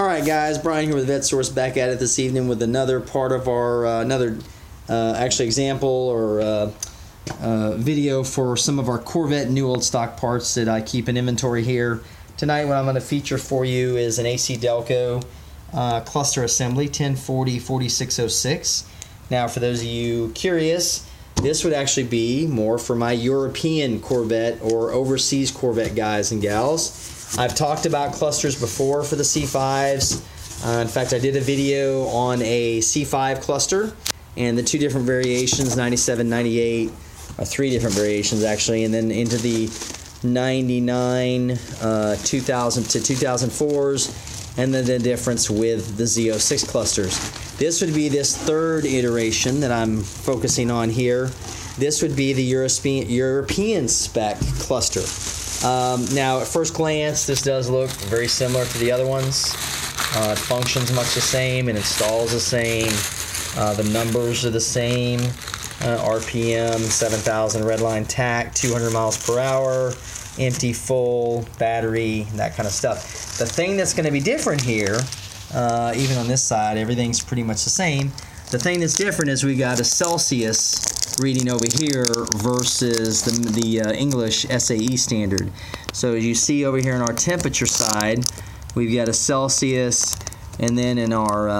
Alright guys, Brian here with VetteSource, back at it this evening with another part of our, actually example or video for some of our Corvette new old stock parts that I keep in inventory here. Tonight what I'm going to feature for you is an AC Delco cluster assembly, 1040-4606. Now for those of you curious, this would actually be more for my European Corvette or overseas Corvette guys and gals. I've talked about clusters before for the C5s. In fact, I did a video on a C5 cluster and the two different variations, 97, 98, or three different variations actually, and then into the 99, 2000 to 2004s, and then the difference with the Z06 clusters. This would be this third iteration that I'm focusing on here. This would be the European Spec cluster. Now, at first glance, this does look very similar to the other ones. It functions much the same and installs the same. The numbers are the same. RPM, 7,000 redline tack, 200 miles per hour, empty, full, battery, that kind of stuff. The thing that's going to be different here, even on this side, everything's pretty much the same. The thing that's different is we got a Celsius reading over here versus the English SAE standard. So as you see over here on our temperature side, we've got a Celsius, and then in our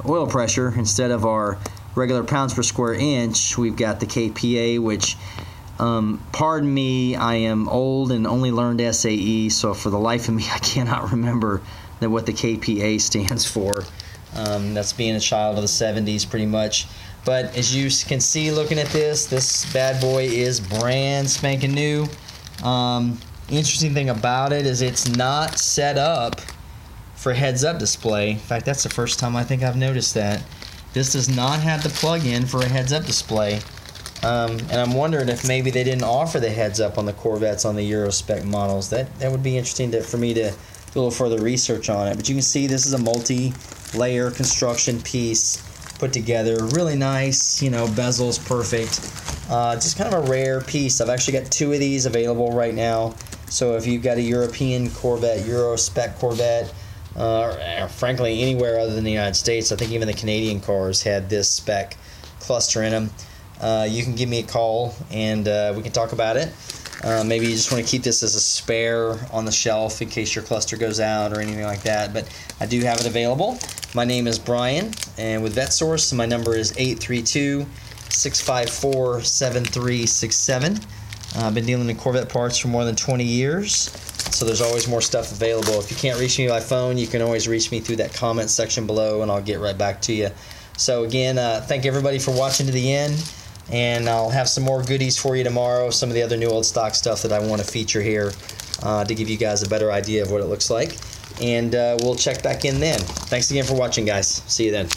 oil pressure, instead of our regular pounds per square inch, we've got the kPa, which, pardon me, I am old and only learned SAE, so for the life of me I cannot remember what the kPa stands for. That's being a child of the 70s pretty much. But as you can see looking at this bad boy is brand spanking new. Interesting thing about it is it's not set up for heads-up display. In fact, that's the first time I think I've noticed that. This does not have the plug-in for a heads-up display. And I'm wondering if maybe they didn't offer the heads-up on the Corvettes on the Euro Spec models. That would be interesting for me to do a little further research on it. But you can see this is a multi-layer construction piece put together, really nice, you know, bezel's perfect. Just kind of a rare piece. I've actually got two of these available right now. So if you've got a European Corvette, Euro Spec Corvette, or frankly anywhere other than the United States, I think even the Canadian cars had this spec cluster in them, you can give me a call and we can talk about it. Maybe you just want to keep this as a spare on the shelf in case your cluster goes out or anything like that. But I do have it available. My name is Brian, and with VetteSource, my number is 832-654-7367. I've been dealing in Corvette parts for more than 20 years, so there's always more stuff available. If you can't reach me by phone, you can always reach me through that comment section below, and I'll get right back to you. So again, thank everybody for watching to the end. And I'll have some more goodies for you tomorrow, some of the other new old stock stuff that I want to feature here to give you guys a better idea of what it looks like. And we'll check back in then. Thanks again for watching, guys. See you then.